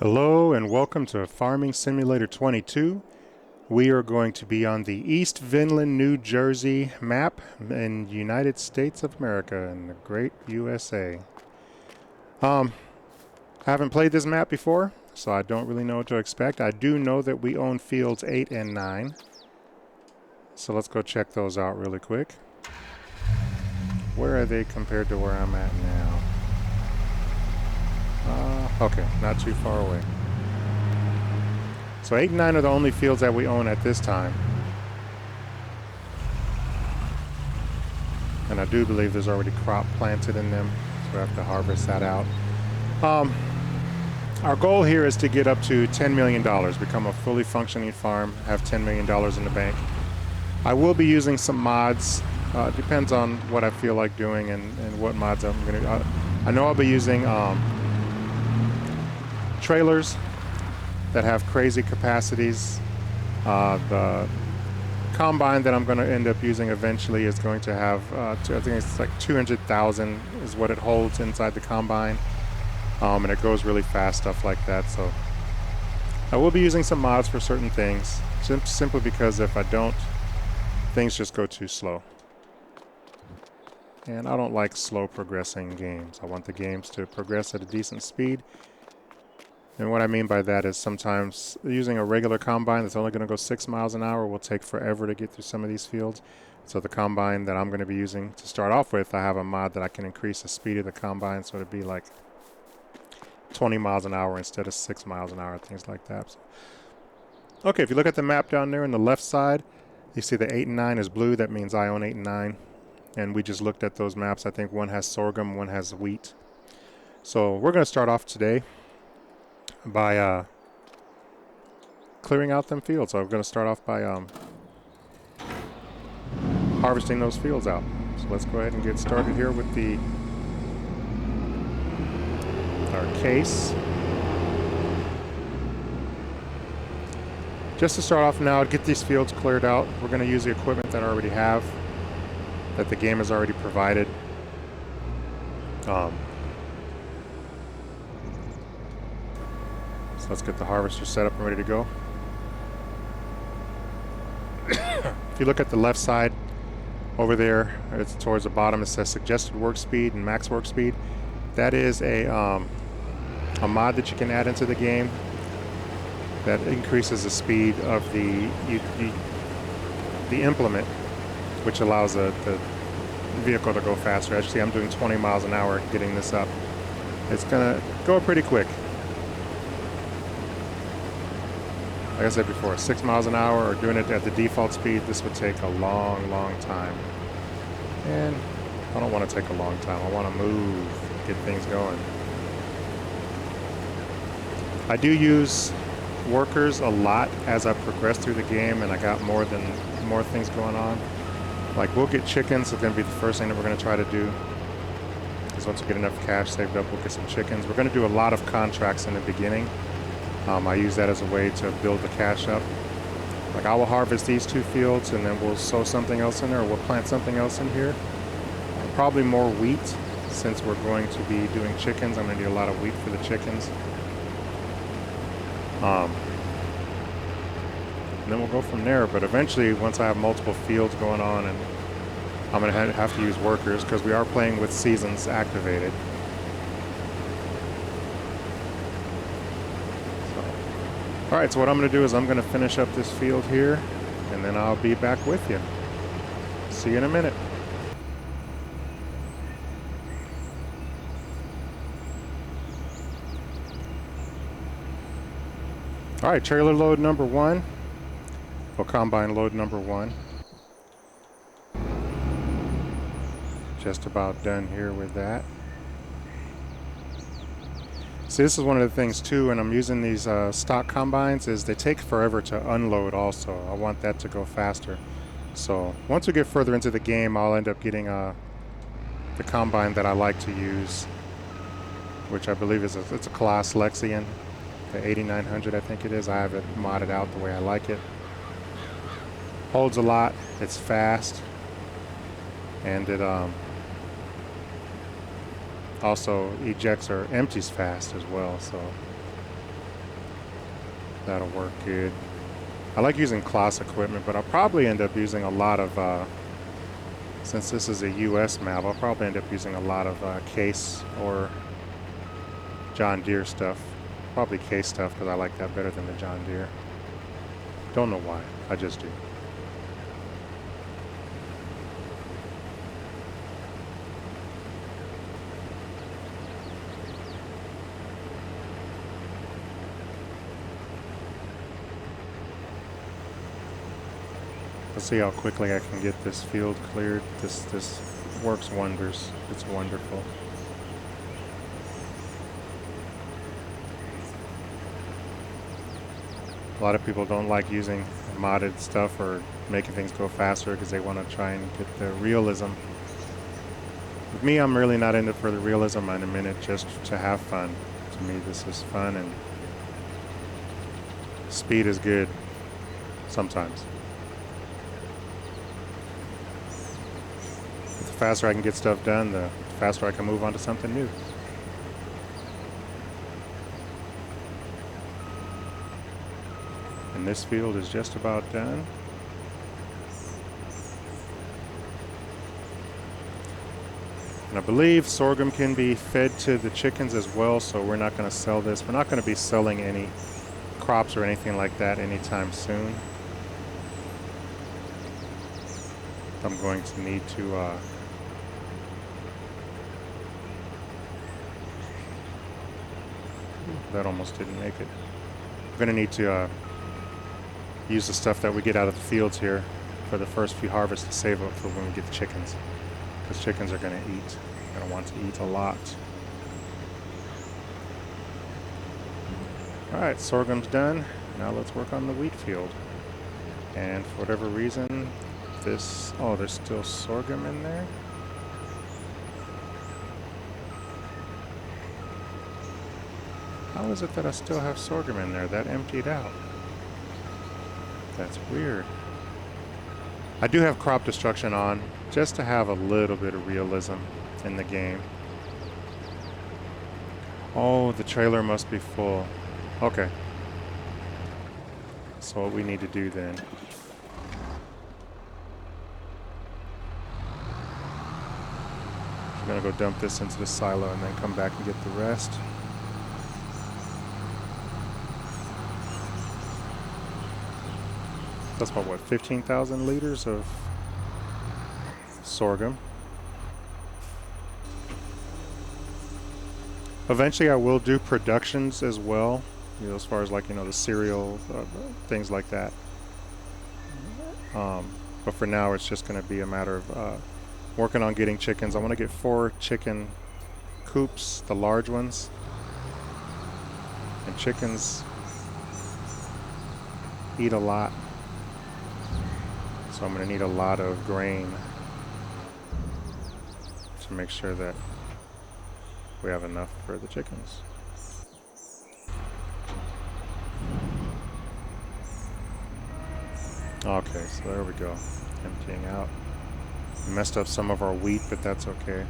Hello and welcome to Farming Simulator 22. We are going to be on the East Vinland, New Jersey map in United States of America in the great USA. I haven't played this map before, so I don't really know what to expect. I do know that we own fields 8 and 9. So let's go check those out really quick. Where are they compared to where I'm at now? Okay, not too far away. So 8 and 9 are the only fields that we own at this time. And I do believe there's already crop planted in them, so we have to harvest that out. Our goal here is to get up to $10 million, become a fully functioning farm, have $10 million in the bank. I will be using some mods. Depends on what I feel like doing and what mods I'm going to... I know I'll be using trailers that have crazy capacities. The combine that I'm going to end up using eventually is going to have, I think it's like 200,000 is what it holds inside the combine. And it goes really fast, stuff like that. So I will be using some mods for certain things, simply because if I don't, things just go too slow. And I don't like slow progressing games. I want the games to progress at a decent speed. And what I mean by that is sometimes using a regular combine that's only going to go 6 miles an hour will take forever to get through some of these fields. So the combine that I'm going to be using to start off with, I have a mod that I can increase the speed of the combine so it'd be like 20 miles an hour instead of 6 miles an hour, things like that. So, okay, if you look at the map down there on the left side, you see the 8 and 9 is blue. That means I own 8 and 9. And we just looked at those maps. I think one has sorghum, one has wheat. So we're going to start off today by clearing out them fields. So I'm going to start off by harvesting those fields out. So let's go ahead and get started here with our case. Just to start off now, get these fields cleared out, we're going to use the equipment that I already have, that the game has already provided. So let's get the harvester set up and ready to go. If you look at the left side over there, it's towards the bottom, it says suggested work speed and max work speed. That is a mod that you can add into the game that increases the speed of the implement, which allows the vehicle to go faster. As you see, I'm doing 20 miles an hour getting this up. It's gonna go pretty quick. Like I said before, 6 miles an hour or doing it at the default speed, this would take a long, long time. And I don't want to take a long time. I want to move, get things going. I do use workers a lot as I progress through the game, and I got more things going on. Like, we'll get chickens. It's going to be the first thing that we're going to try to do. Because once we get enough cash saved up, we'll get some chickens. We're going to do a lot of contracts in the beginning. I use that as a way to build the cash up. Like, I will harvest these 2 fields, and then we'll sow something else in there, or we'll plant something else in here. Probably more wheat, since we're going to be doing chickens. I'm going to need a lot of wheat for the chickens. And then we'll go from there. But eventually, once I have multiple fields going on, and I'm going to have to use workers, because we are playing with seasons activated. All right, so what I'm going to do is I'm going to finish up this field here, and then I'll be back with you. See you in a minute. All right, trailer load number 1, or combine load number 1. Just about done here with that. See, this is one of the things too, and I'm using these stock combines, is they take forever to unload also. I want that to go faster. So once we get further into the game, I'll end up getting the combine that I like to use, which I believe is it's a Claas Lexion, the 8900 I think it is. I have it modded out the way I like it. Holds a lot, it's fast, and it also ejects or empties fast as well. So That'll work good. I like using Claas equipment, but I'll probably end up using a lot of, since this is a US map, I'll probably end up using a lot of Case or John Deere stuff. Probably Case stuff because I like that better than the John Deere. Don't know why, I just do. Let's see how quickly I can get this field cleared. This works wonders. It's wonderful. A lot of people don't like using modded stuff or making things go faster because they want to try and get the realism. With me, I'm really not in it for the realism. I'm in it just to have fun. To me, this is fun, and speed is good sometimes. But the faster I can get stuff done, the faster I can move on to something new. And this field is just about done. And I believe sorghum can be fed to the chickens as well, so we're not going to sell this. We're not going to be selling any crops or anything like that anytime soon. I'm going to need to that almost didn't make it. I'm going to need to use the stuff that we get out of the fields here for the first few harvests to save up for when we get the chickens, because chickens are going to eat. They're going to want to eat a lot. All right, sorghum's done. Now let's work on the wheat field. And for whatever reason, this, oh, there's still sorghum in there. How is it that I still have sorghum in there? That emptied out. That's weird. I do have crop destruction on just to have a little bit of realism in the game. Oh, the trailer must be full. Okay. So what we need to do then. I'm gonna go dump this into the silo and then come back and get the rest. That's about what, 15,000 liters of sorghum. Eventually I will do productions as well, you know, as far as like, you know, the cereal, things like that. But for now it's just going to be a matter of working on getting chickens. I want to get 4 chicken coops, the large ones. And chickens eat a lot. So I'm going to need a lot of grain to make sure that we have enough for the chickens. Okay, so there we go. Emptying out. Messed up some of our wheat, but that's okay.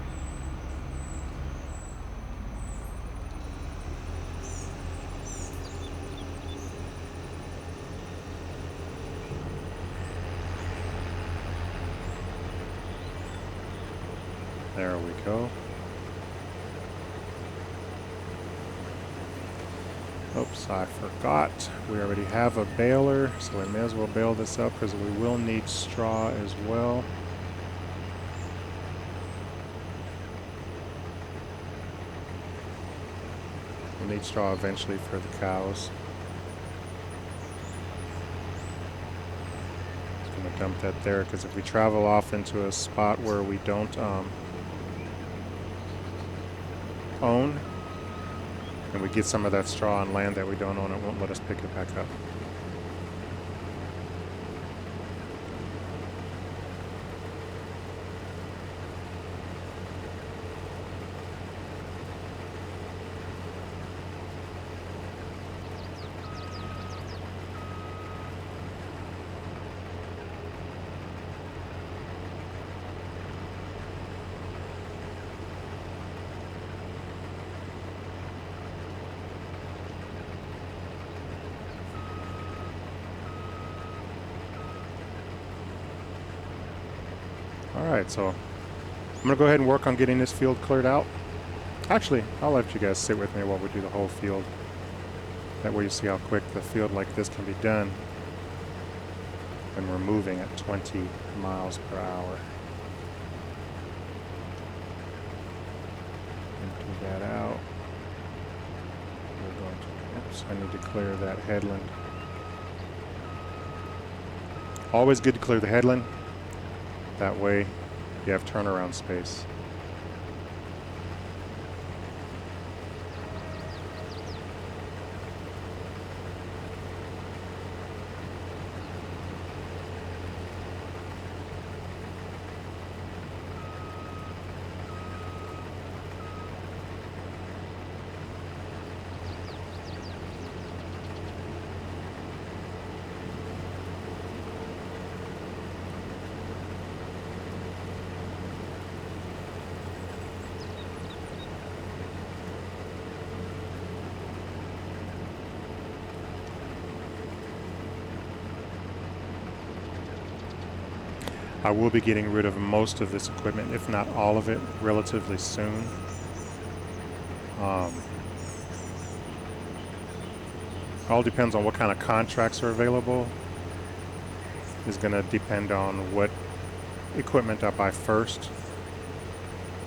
There we go. Oops, I forgot. We already have a baler, so we may as well bale this up because we will need straw as well. We'll need straw eventually for the cows. Just gonna dump that there because if we travel off into a spot where we don't own, and we get some of that straw on land that we don't own, it won't let us pick it back up. All right, so I'm going to go ahead and work on getting this field cleared out. Actually, I'll let you guys sit with me while we do the whole field. That way you see how quick the field like this can be done when we're moving at 20 miles per hour. Empty that out. We're going to, oops, I need to clear that headland. Always good to clear the headland. That way you have turnaround space. I will be getting rid of most of this equipment, if not all of it, relatively soon. All depends on what kind of contracts are available. Is going to depend on what equipment I buy first.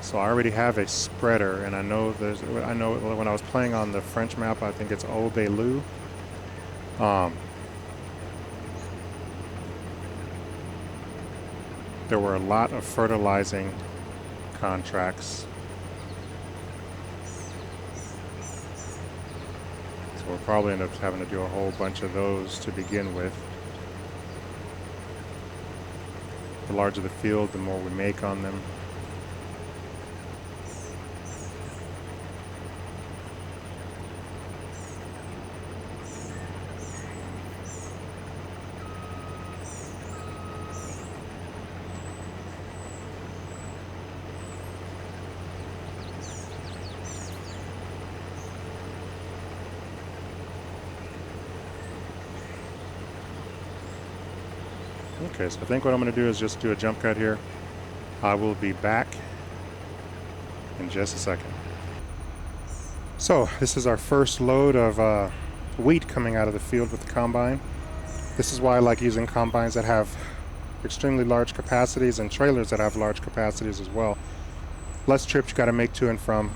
So I already have a spreader, and I know when I was playing on the French map, I think it's Old-Belou. There were a lot of fertilizing contracts. So we'll probably end up having to do a whole bunch of those to begin with. The larger the field, the more we make on them. Okay, so I think what I'm going to do is just do a jump cut here. I will be back in just a second. So this is our first load of wheat coming out of the field with the combine. This is why I like using combines that have extremely large capacities and trailers that have large capacities as well. Less trips you got to make to and from.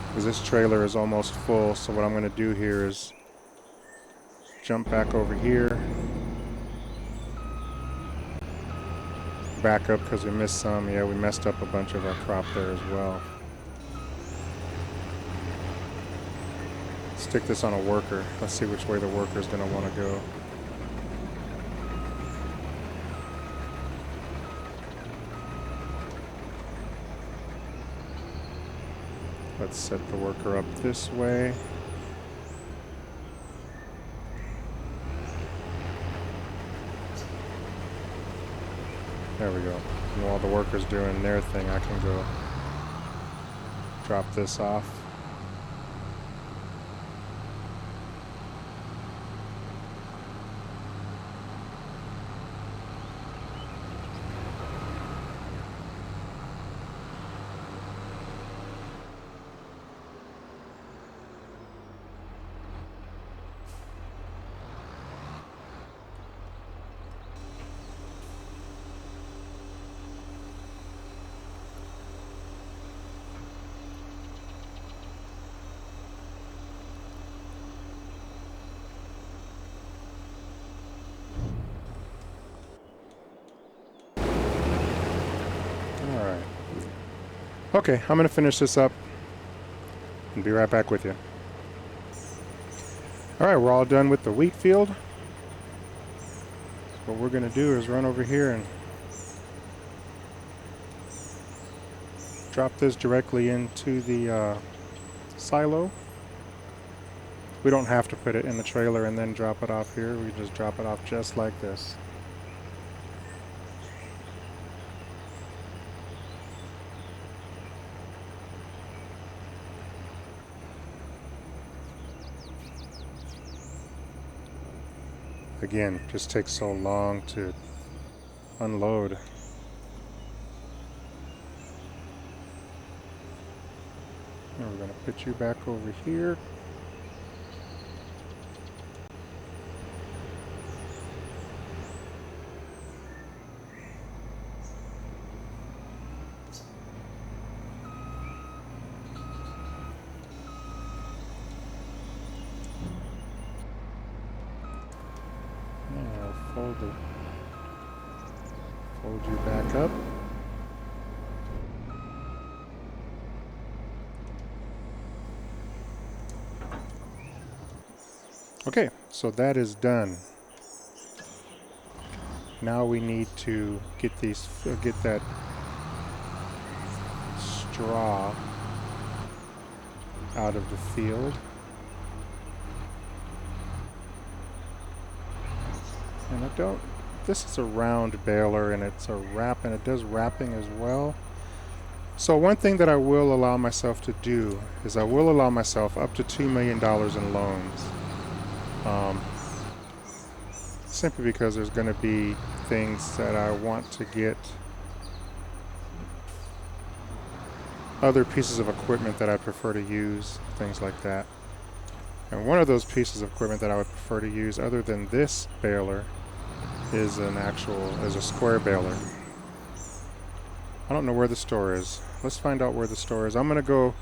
Because this trailer is almost full, so what I'm going to do here is jump back over here. Back up because we missed some. Yeah, we messed up a bunch of our crop there as well. Stick this on a worker. Let's see which way the worker is going to want to go. Let's set the worker up this way. There we go. And while the worker's doing their thing, I can go drop this off. Okay, I'm going to finish this up and be right back with you. All right, we're all done with the wheat field. What we're going to do is run over here and drop this directly into the silo. We don't have to put it in the trailer and then drop it off here. We just drop it off just like this. Again, just takes so long to unload. And we're going to put you back over here. Fold you back up. Okay, so that is done. Now we need to get that straw out of the field. And this is a round baler, and it's a wrap, and it does wrapping as well. So one thing that I will allow myself to do is I will allow myself up to $2 million in loans. Simply because there's going to be things that I want to get, other pieces of equipment that I prefer to use, things like that. And one of those pieces of equipment that I would prefer to use other than this baler is a square baler. I don't know where the store is. Let's find out where the store is. I'm going to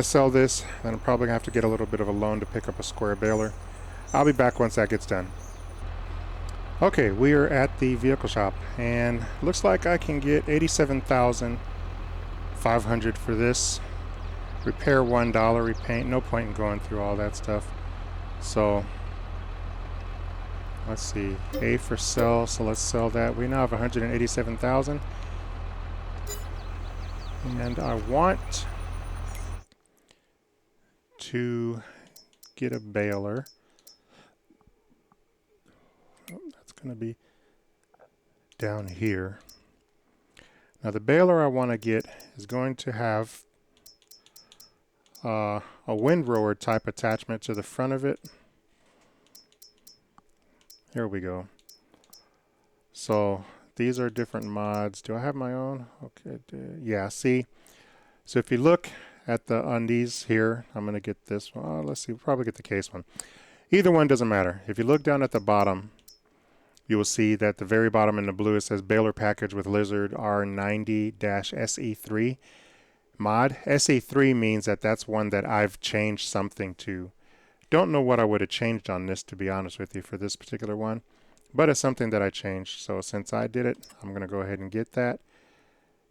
sell this, and I'm probably going to have to get a little bit of a loan to pick up a square baler. I'll be back once that gets done. Okay, we are at the vehicle shop, and looks like I can get $87,500 for this. Repair $1, repaint, no point in going through all that stuff. So let's see, A for sell, so let's sell that. We now have $187,000. And I want to get a baler. Oh, that's going to be down here. Now the baler I want to get is going to have a windrower type attachment to the front of it. Here we go. So these are different mods. Do I have my own? Okay, yeah, see. So if you look at on these here, I'm going to get this one. Oh, let's see, we'll probably get the case one. Either one doesn't matter. If you look down at the bottom, you will see that the very bottom in the blue, it says baler package with Lizard R90-SE3 mod. SE3 means that that's one that I've changed something to. Don't know what I would have changed on this, to be honest with you, for this particular one. But it's something that I changed. So since I did it, I'm going to go ahead and get that.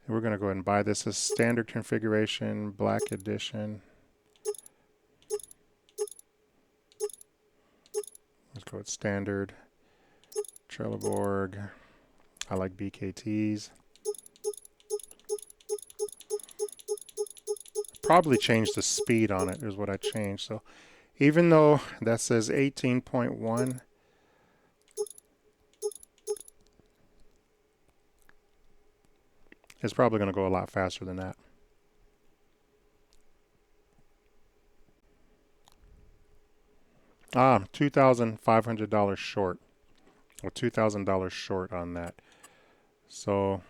And we're going to go ahead and buy this as standard configuration, black edition. Let's go with standard. Trelleborg. I like BKTs. Probably changed the speed on it is what I changed. So even though that says 18.1, it's probably going to go a lot faster than that. $2,500 short. Or $2,000 short on that. So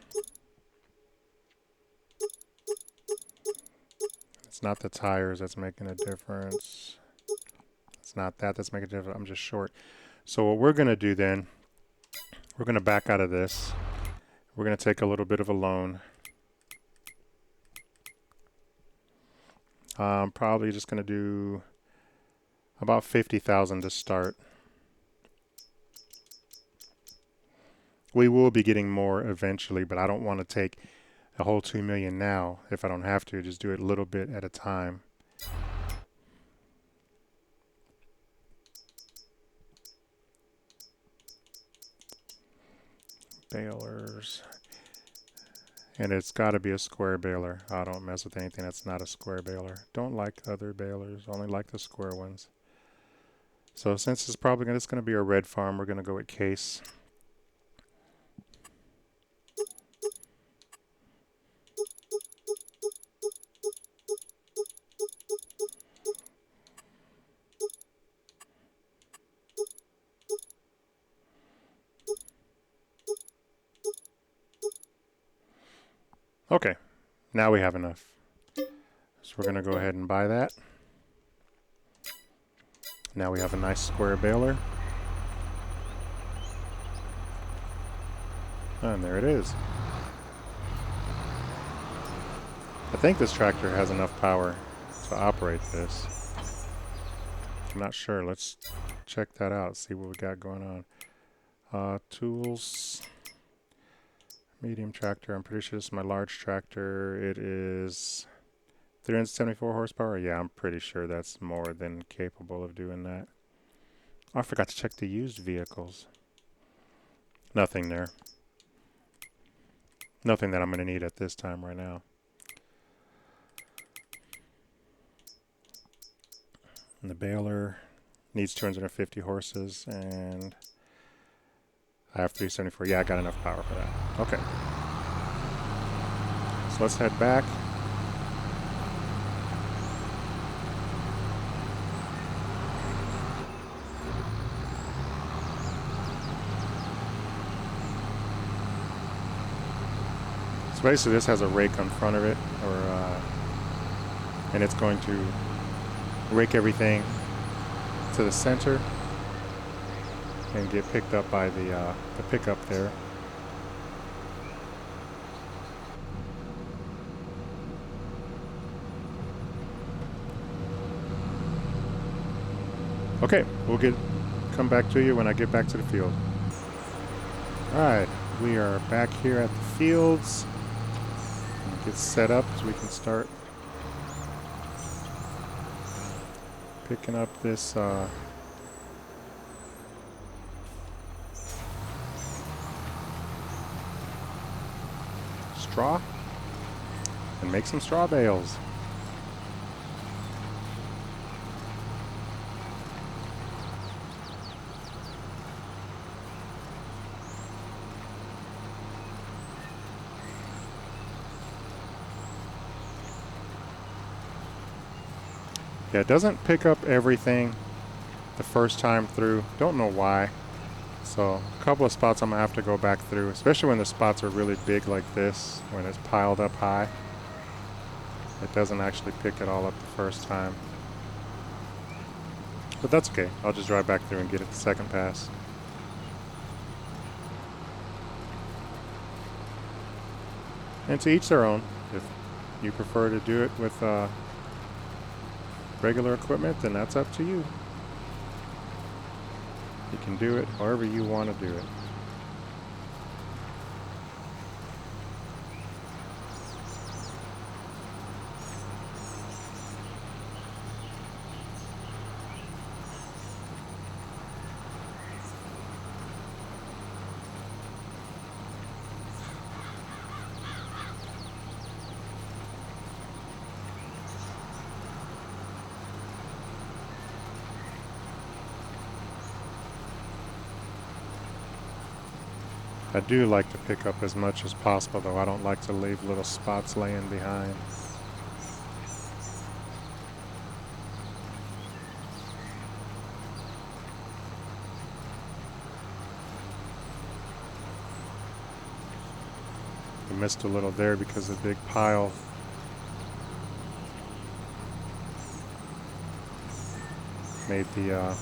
it's not the tires that's making a difference. It's not that's making a difference. I'm just short. So what we're going to do then, we're going to back out of this. We're going to take a little bit of a loan. Probably just going to do about $50,000 to start. We will be getting more eventually, but I don't want to take a whole $2 million now if I don't have to. Just do it a little bit at a time. Balers. And it's got to be a square baler. I don't mess with anything that's not a square baler. Don't like other balers, only like the square ones. So since it's probably going to be a red farm, we're going to go with case. Okay, now we have enough. So we're going to go ahead and buy that. Now we have a nice square baler. And there it is. I think this tractor has enough power to operate this. I'm not sure. Let's check that out, see what we got going on. Tools. Medium tractor. I'm pretty sure this is my large tractor. It is 374 horsepower. Yeah, I'm pretty sure that's more than capable of doing that. Oh, I forgot to check the used vehicles. Nothing there. Nothing that I'm going to need at this time right now. And the baler needs 250 horses, and I have 374. Yeah, I got enough power for that. Okay. So let's head back. So basically this has a rake on front of it, and it's going to rake everything to the center and get picked up by the pickup there. Okay, we'll come back to you when I get back to the field. Alright, we are back here at the fields. Get set up so we can start picking up this straw and make some straw bales. Yeah, it doesn't pick up everything the first time through. Don't know why. So a couple of spots I'm going to have to go back through, especially when the spots are really big like this, when it's piled up high. It doesn't actually pick it all up the first time. But that's okay. I'll just drive back through and get it the second pass. And to each their own. If you prefer to do it with regular equipment, then that's up to you. You can do it however you want to do it. I do like to pick up as much as possible, though. I don't like to leave little spots laying behind. We missed a little there because of the big pile. Made the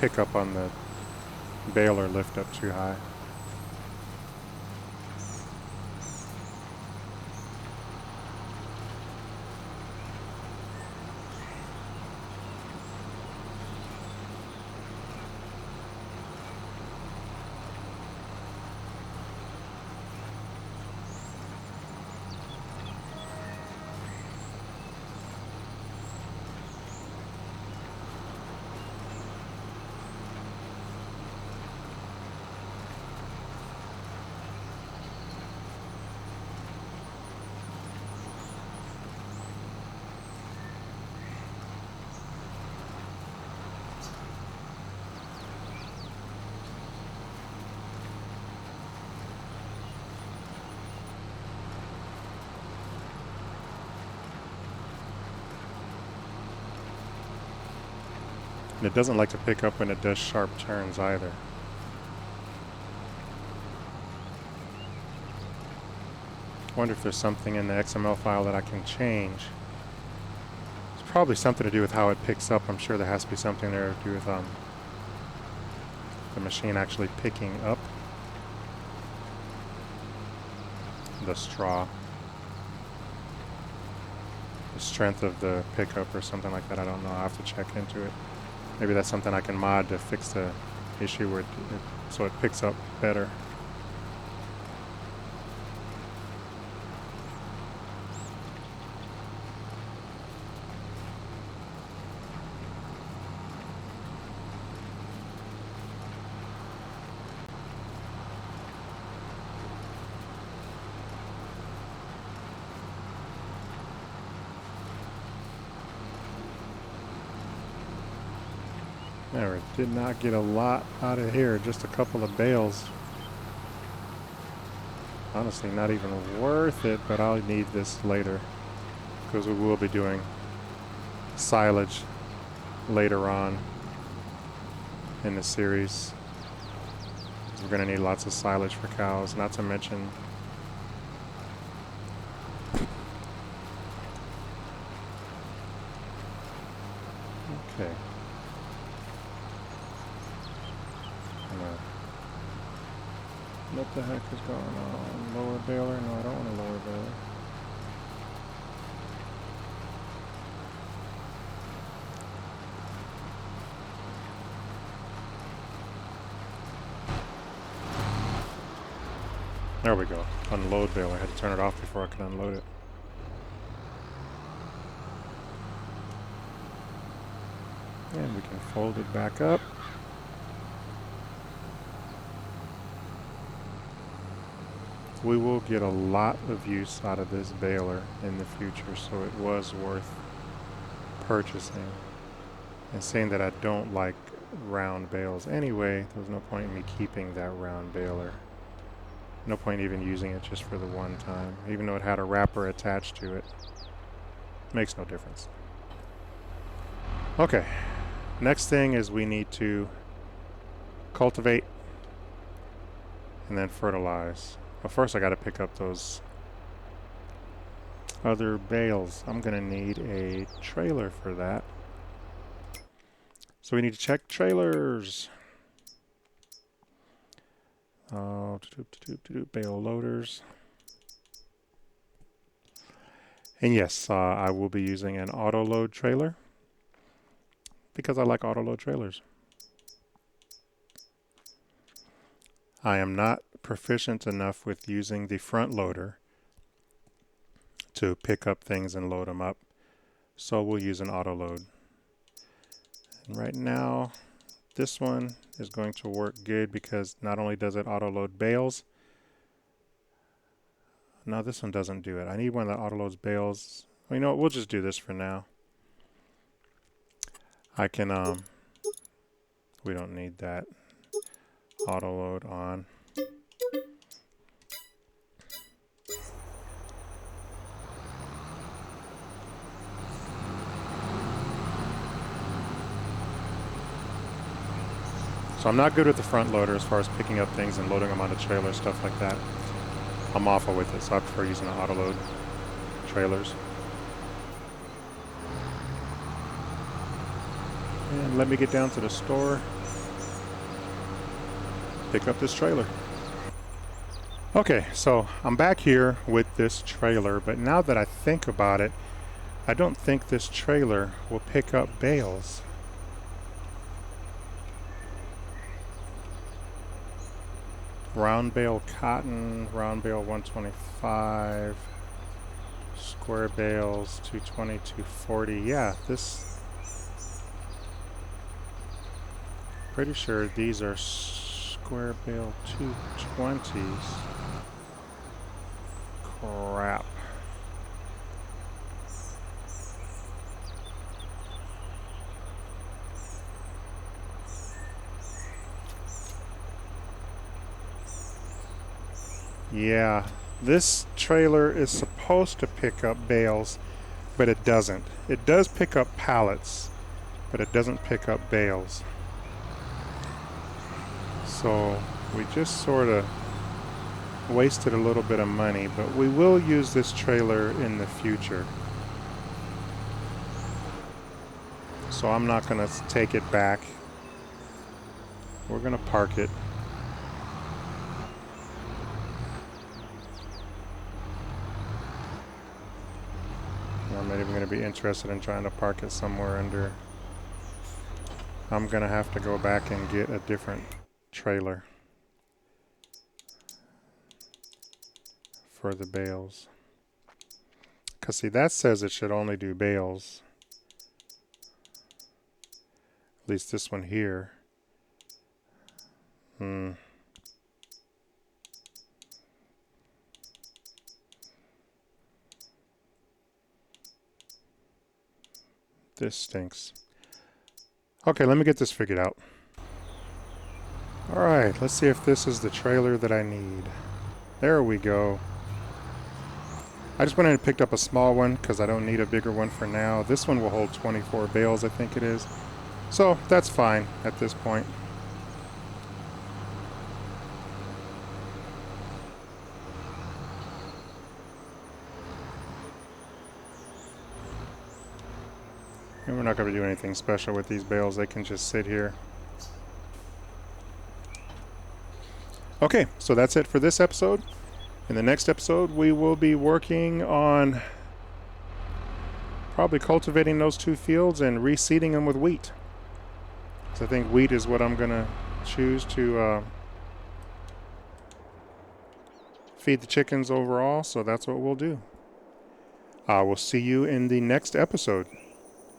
pickup on the baler lift up too high. And it doesn't like to pick up when it does sharp turns either. Wonder if there's something in the XML file that I can change. It's probably something to do with how it picks up. I'm sure there has to be something there to do with the machine actually picking up the straw. The strength of the pickup or something like that. I don't know. I have to check into it. Maybe that's something I can mod to fix the issue where so it picks up better. There, it did not get a lot out of here, just a couple of bales. Honestly, not even worth it, but I'll need this later because we will be doing silage later on in the series. We're going to need lots of silage for cows, not to mention okay. What the heck is going on? Lower baler? No, I don't want a lower baler. There we go. Unload baler. I had to turn it off before I could unload it. And we can fold it back up. We will get a lot of use out of this baler in the future, so it was worth purchasing. And saying that I don't like round bales anyway, there was no point in me keeping that round baler. No point even using it just for the one time, even though it had a wrapper attached to it. Makes no difference. Okay, next thing is we need to cultivate and then fertilize. But first I got to pick up those other bales. I'm going to need a trailer for that. So we need to check trailers. Bale loaders. And yes, I will be using an auto load trailer because I like auto load trailers. I am not proficient enough with using the front loader to pick up things and load them up, so we'll use an auto load. And right now this one is going to work good because not only does it auto load bales. No, this one doesn't do it. I need one that auto loads bales. Well, you know what, we'll just do this for now. I can we don't need that auto load on. So I'm not good with the front loader as far as picking up things and loading them on the trailer, stuff like that. I'm awful with it, so I prefer using the auto load trailers. And let me get down to the store, pick up this trailer. Okay, so I'm back here with this trailer, but now that I think about it, I don't think this trailer will pick up bales. Round bale cotton, round bale 125, square bales 220, 240. Yeah, this, pretty sure these are square bale 220s. Crap. Yeah, this trailer is supposed to pick up bales, but it doesn't. It does pick up pallets, but it doesn't pick up bales. So we just sort of wasted a little bit of money, but we will use this trailer in the future. So I'm not going to take it back. We're going to park it. I'm not even going to be interested in trying to park it somewhere under. I'm going to have to go back and get a different trailer for the bales. Because see, that says it should only do bales. At least this one here. This stinks. Okay, let me get this figured out. Alright, let's see if this is the trailer that I need. There we go. I just went in and picked up a small one because I don't need a bigger one for now. This one will hold 24 bales, I think it is. So that's fine at this point. And we're not going to do anything special with these bales. They can just sit here. Okay, so that's it for this episode. In the next episode, we will be working on probably cultivating those 2 fields and reseeding them with wheat. So I think wheat is what I'm going to choose to feed the chickens overall. So that's what we'll do. I will see you in the next episode.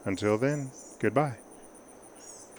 Until then, goodbye.